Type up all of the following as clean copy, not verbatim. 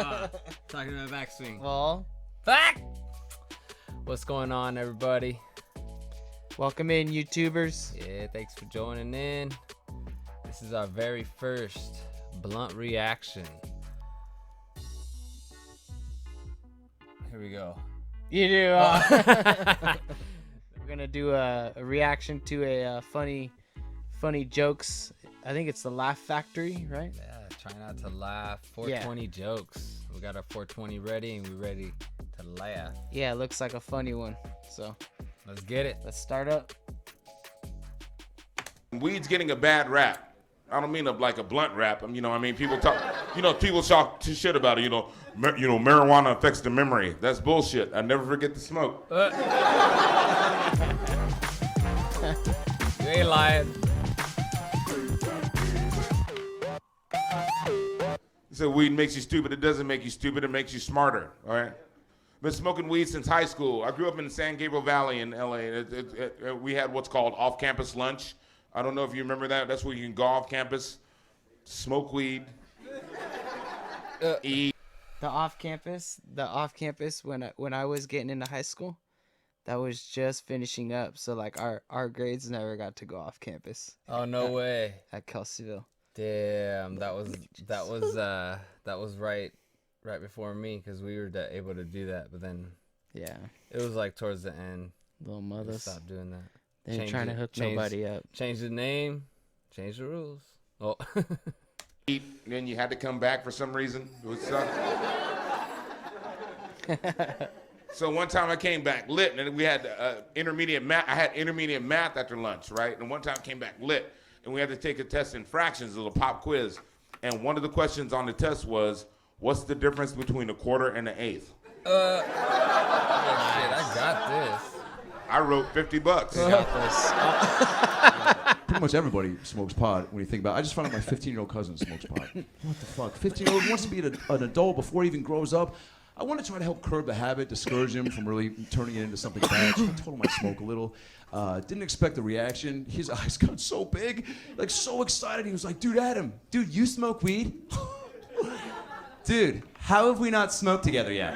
Talking about backswing. Well, Back! What's going on, everybody? welcome in, YouTubers. Yeah, thanks for joining in. This is our very first blunt reaction. Here we go. You do. We're gonna do a reaction to a funny jokes. I think it's the Laugh Factory, right? Yeah, try not to laugh. 420 jokes. We got our 420 ready, and we're ready to laugh. Yeah, it looks like a funny one. So Let's get it. let's start up. Weed's getting a bad rap. I don't mean like a blunt rap. You know what I mean? People talk, people talk shit about it. Marijuana affects the memory. That's bullshit. I never forget to smoke. You ain't lying. He said weed makes you stupid. It doesn't make you stupid. It makes you smarter. All right. Been smoking weed since high school. I grew up in San Gabriel Valley in LA. We had what's called off-campus lunch. I don't know if you remember that. That's where you can go off campus, smoke weed, eat. The off campus when I was getting into high school, that was just finishing up. So like our grades never got to go off campus Oh, no way. at Kelseyville. Damn, that was right before me, because we were able to do that, but then Yeah, it was like towards the end. little We mothers. stopped doing that. They ain't Change trying it- to hook change- nobody up. Change the name, change the rules. Oh, Eat, then you had to come back for some reason. It was, so one time I came back lit, and we had intermediate math. I had intermediate math after lunch, right? And one time I came back lit, and we had to take a test in fractions, a little pop quiz. And one of the questions on the test was, what's the difference between a quarter and an eighth? oh shit, I got this. I wrote $50. Pretty much everybody smokes pot when you think about it. I just found out my 15-year-old cousin smokes pot. What the fuck? 15-year-old wants to be an adult before he even grows up. I want to try to help curb the habit, discourage him from really turning it into something bad. So I told him I smoke a little. Didn't expect the reaction. His eyes got so big, like so excited. He was like, dude, Adam, Dude, you smoke weed? Dude, how have we not smoked together yet?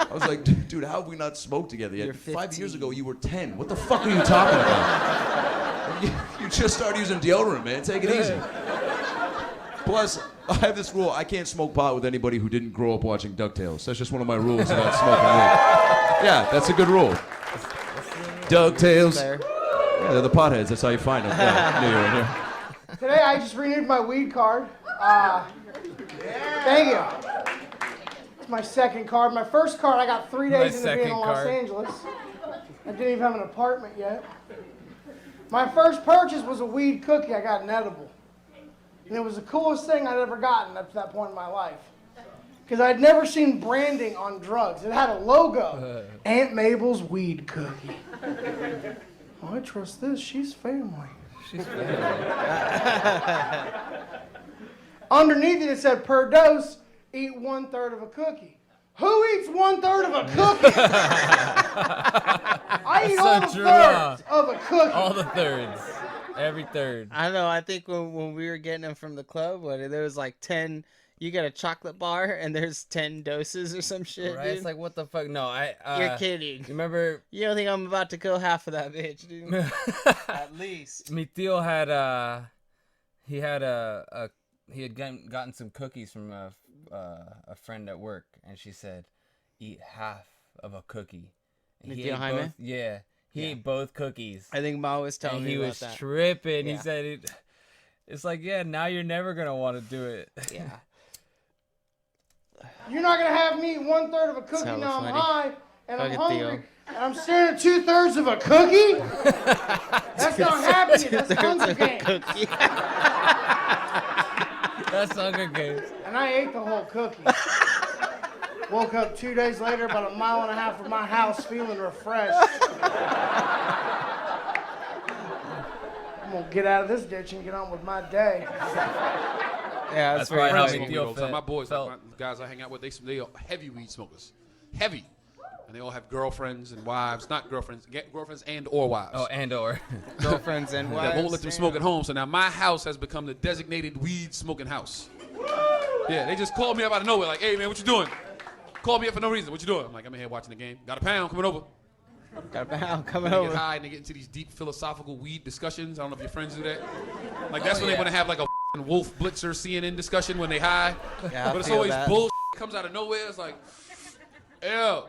I was like, dude, how have we not smoked together yet? You're 5 years 15. ago, you were 10. What the fuck are you talking about? You just started using deodorant, man. Take it easy. Plus, I have this rule. I can't smoke pot with anybody who didn't grow up watching DuckTales. That's just one of my rules about smoking weed. Yeah, that's a good rule. DuckTales. There. Yeah, they're the potheads. That's how you find them. Yeah, knew you were in here. Today I just renewed my weed card. Thank you. It's my second card. My first card I got 3 days into being in second Los card. Angeles. I didn't even have an apartment yet. My first purchase was a weed cookie. I got an edible. And it was the coolest thing I'd ever gotten up to that point in my life. Because I'd never seen branding on drugs. It had a logo. Aunt Mabel's weed cookie. Oh, I trust this. She's family. Underneath it said, per dose, eat 1/3 of a cookie. Who eats 1/3 of a cookie? I eat all the Such a thirds of a cookie. All the thirds, every third. I don't know. I think when we were getting them from the club, there was like 10. You get a chocolate bar and there's 10 doses or some shit, Right? dude. It's like, what the fuck? No, You're kidding. You remember? You don't think I'm about to kill half of that bitch, dude? At least. Mi tío had he had gotten some cookies from a friend at work, and she said, eat half of a cookie. And Mi he tío ate Jaime? both, yeah, he ate both cookies. I think Ma was telling And me he about was that. tripping. Yeah. He said, it's like, yeah, now you're never gonna want to do it. Yeah. You're not going to have me eat 1/3 of a cookie hella now I'm funny. high and I'm Fuck it, hungry. Theo. And I'm staring at 2/3 of a cookie? That's not happening. That's Hunger Games. Cookie. That's Hunger Games. And I ate the whole cookie. Woke up 2 days later, about 1.5 miles from my house, feeling refreshed. I'm gonna get out of this ditch and get on with my day. Yeah, That's very probably how funny. me Smoke weed tío all the time. My boys, felt. my guys I hang out with, they are heavy weed smokers. Heavy. And they all have girlfriends and wives. Not girlfriends, girlfriends and or wives. Oh, and or. Girlfriends and wives. that won't let them smoke at home. So now my house has become the designated weed smoking house. Yeah, they just called me up out of nowhere, like, hey man, what you doing? Called me up for no reason. What you doing? I'm like, I'm in here watching the game. Got a pound coming over. Got a pound coming They get over. high and they get into these deep philosophical weed discussions. I don't know if your friends do that. Like that's when they want to have like a Wolf Blitzer CNN discussion when they high. Yeah, I But it's feel always that. bullshit comes out of nowhere. It's like, ew.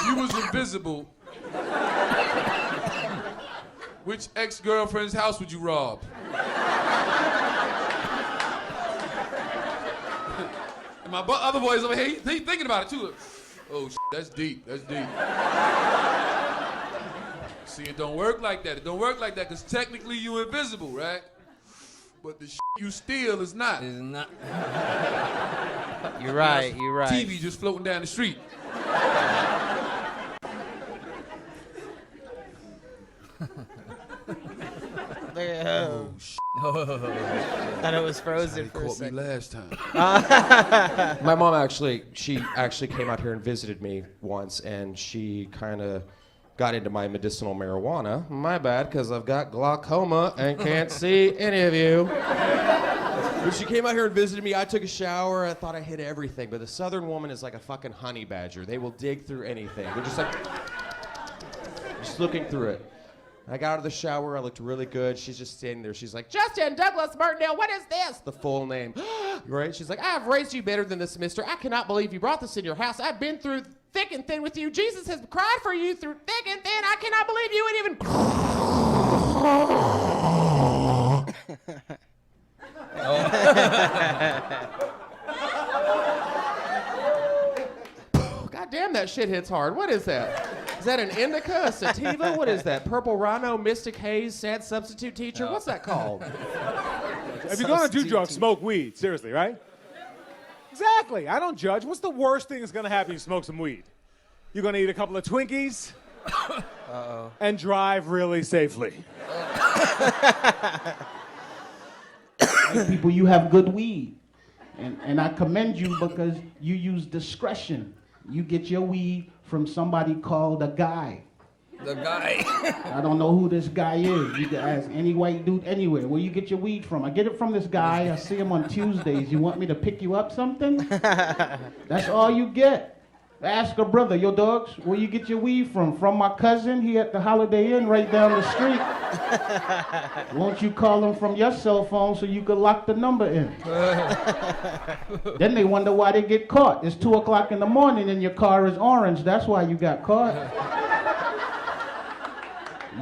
You was invisible. Which ex-girlfriend's house would you rob? And my other boys over here, he thinking about it too. Oh, that's deep. That's deep. See, it don't work like that. It don't work like that because technically you invisible, right? But the you steal is not. It's not. You're right. You're right. TV just floating down the street. Oh, thought it was frozen for a Caught me second. last time. My mom she actually came out here and visited me once, and she kind of got into my medicinal marijuana. My bad, because I've got glaucoma and can't see any of you. When she came out here and visited me, I took a shower. I thought I hit everything, but the Southern woman is like a fucking honey badger. They will dig through anything. They're just like, just looking through it. I got out of the shower. I looked really good. She's just standing there. She's like, Justin Douglas Martindale, what is this? The full name. Right? She's like, I have raised you better than this, mister. I cannot believe you brought this in your house. I've been through thick and thin with you. Jesus has cried for you through thick and thin. I cannot believe you would even... God damn, that shit hits hard. What is that? Is that an indica, a sativa? What is that? Purple Rhino, Mystic Haze, Sad Substitute Teacher? What's that called? If you're gonna do drugs, smoke weed. Seriously, right? Exactly. I don't judge. What's the worst thing that's gonna happen? You smoke some weed. You're gonna eat a couple of Twinkies and drive really safely. People, you have good weed. And I commend you because you use discretion. You get your weed from somebody called a guy. The guy. I don't know who this guy is. You can ask any white dude anywhere. Where you get your weed from? I get it from this guy. I see him on Tuesdays. You want me to pick you up something? That's all you get. Ask a brother, yo dogs, where you get your weed from? From my cousin, he at the Holiday Inn right down the street. Won't you call him from your cell phone so you could lock the number in? Then they wonder why they get caught. It's 2 o'clock in the morning and your car is orange. That's why you got caught.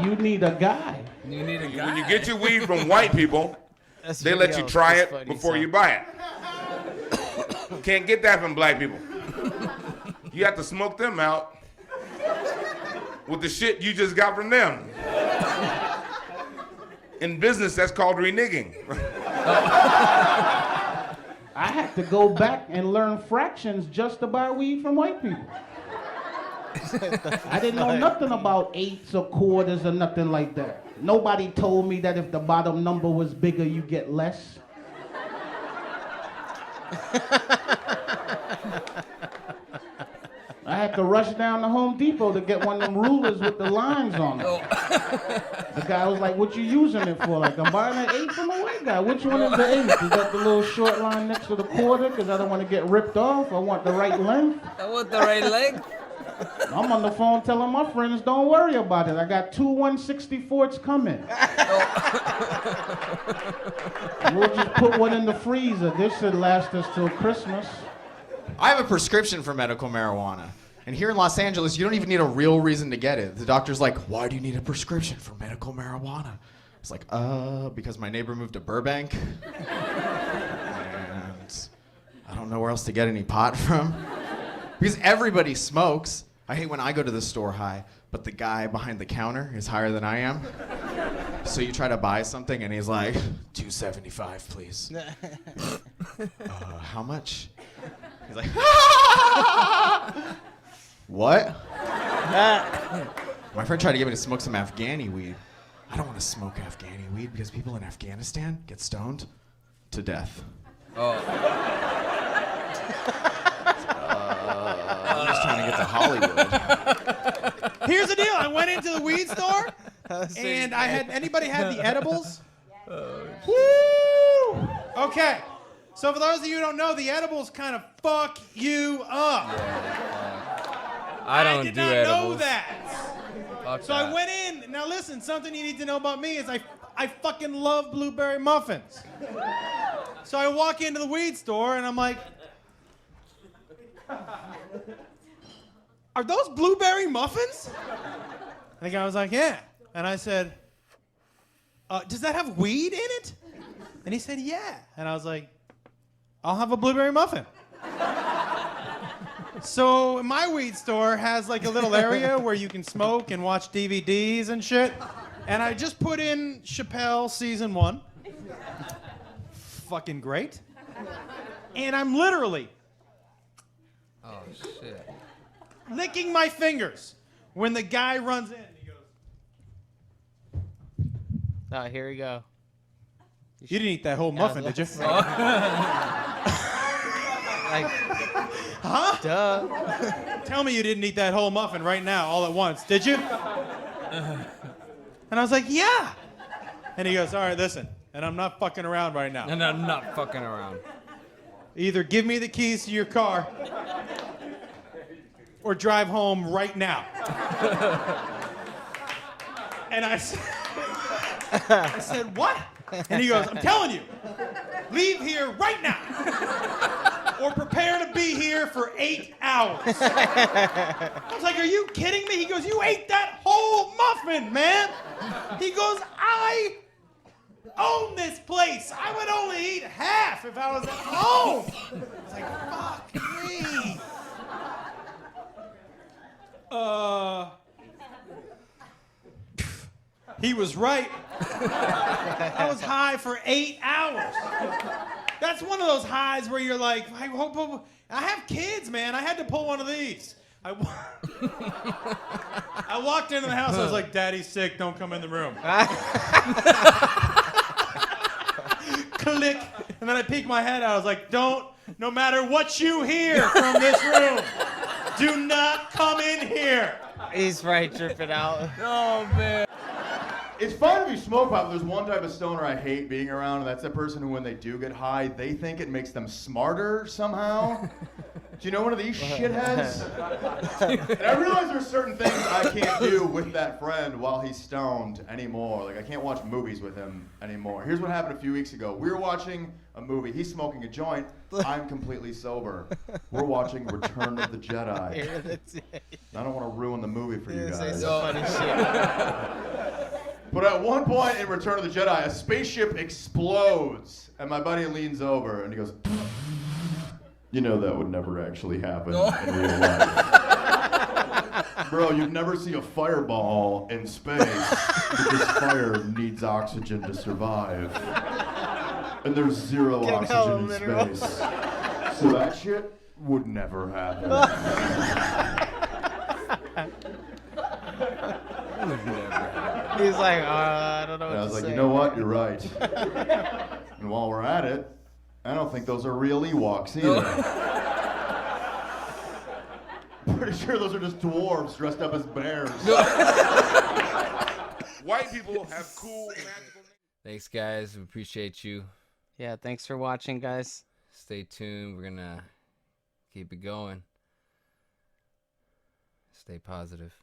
You need a guy. You need a guy. When you get your weed from white people, That's they let you video. try That's it funny, before son. you buy it. Can't get that from black people. You have to smoke them out with the shit you just got from them. In business, that's called reneging. I had to go back and learn fractions just to buy weed from white people. I didn't know nothing about eighths or quarters or nothing like that. Nobody told me that if the bottom number was bigger, you get less. I had to rush down to Home Depot to get one of them rulers with the lines on it. The guy was like, what you using it for? Like, I'm buying an eighth from a white guy. Which one is the eighth? Is that the little short line next to the quarter? Because I don't want to get ripped off. I want the right length. I want the right leg. I'm on the phone telling my friends, don't worry about it. I got 2 1/64ths coming. We'll just put one in the freezer. This should last us till Christmas. I have a prescription for medical marijuana. And here in Los Angeles, you don't even need a real reason to get it. The doctor's like, why do you need a prescription for medical marijuana? It's like, because my neighbor moved to Burbank. And I don't know where else to get any pot from. Because everybody smokes. I hate when I go to the store high, but the guy behind the counter is higher than I am. So you try to buy something and he's like, $2.75, please. How much? He's like, what? My friend tried to get me to smoke some Afghani weed. I don't want to smoke Afghani weed because people in Afghanistan get stoned to death. I'm just trying to get to Hollywood. Here's the deal. I went into the weed store, and anybody had the edibles? Woo! Okay. So for those of you who don't know, the edibles kind of fuck you up. I did not know edibles. that. Fuck So that. I went in. Now listen, something you need to know about me is I fucking love blueberry muffins. So I walk into the weed store and I'm like, are those blueberry muffins? And the guy was like, yeah. And I said, does that have weed in it? And he said, yeah. And I was like, I'll have a blueberry muffin. So my weed store has like a little area where you can smoke and watch DVDs and shit. And I just put in Chappelle season 1. Fucking great. And I'm literally Oh shit. licking my fingers when the guy runs in. He goes, Oh, here we go. you didn't eat that whole muffin, did you? Like, Huh? duh. Tell me you didn't eat that whole muffin right now, all at once, did you? And I was like, yeah. And he goes, all right, listen, and I'm not fucking around right now. And I'm not fucking around. Either give me the keys to your car or drive home right now. And I said, what? And he goes, I'm telling you, leave here right now or prepare to be here for 8 hours. I was like, are you kidding me? He goes, you ate that whole muffin, man. He goes, I own this place. I would only eat half if I was at home. I was like, fuck me. He was right. I was high for 8 hours. That's one of those highs where you're like, I have kids, man. I had to pull one of these. I walked into the house. I was like, Daddy's sick. Don't come in the room. Click. And then I peeked my head out. I was like, no matter what you hear from this room, do not come in here. He's right tripping out. Oh man. It's fine if you smoke pot, but there's one type of stoner I hate being around, and that's the person who, when they do get high, they think it makes them smarter somehow. Do you know one of these shitheads? And I realize there's certain things I can't do with that friend while he's stoned anymore. Like, I can't watch movies with him anymore. Here's what happened a few weeks ago. We were watching a movie. He's smoking a joint. I'm completely sober. We're watching Return of the Jedi. I don't want to ruin the movie for you guys. Funny shit. But at one point in Return of the Jedi, a spaceship explodes, and my buddy leans over and he goes, you know that would never actually happen in real life. Bro, you'd never see a fireball in space because fire needs oxygen to survive. And there's zero oxygen in space. So that shit would never happen. He's like, I don't know what And I was to like, say. you know what? You're right. And while we're at it, I don't think those are real Ewoks either. Pretty sure those are just dwarves dressed up as bears. White people have cool, magical. Thanks, guys. We appreciate you. Yeah, thanks for watching, guys. Stay tuned. We're gonna keep it going. Stay positive.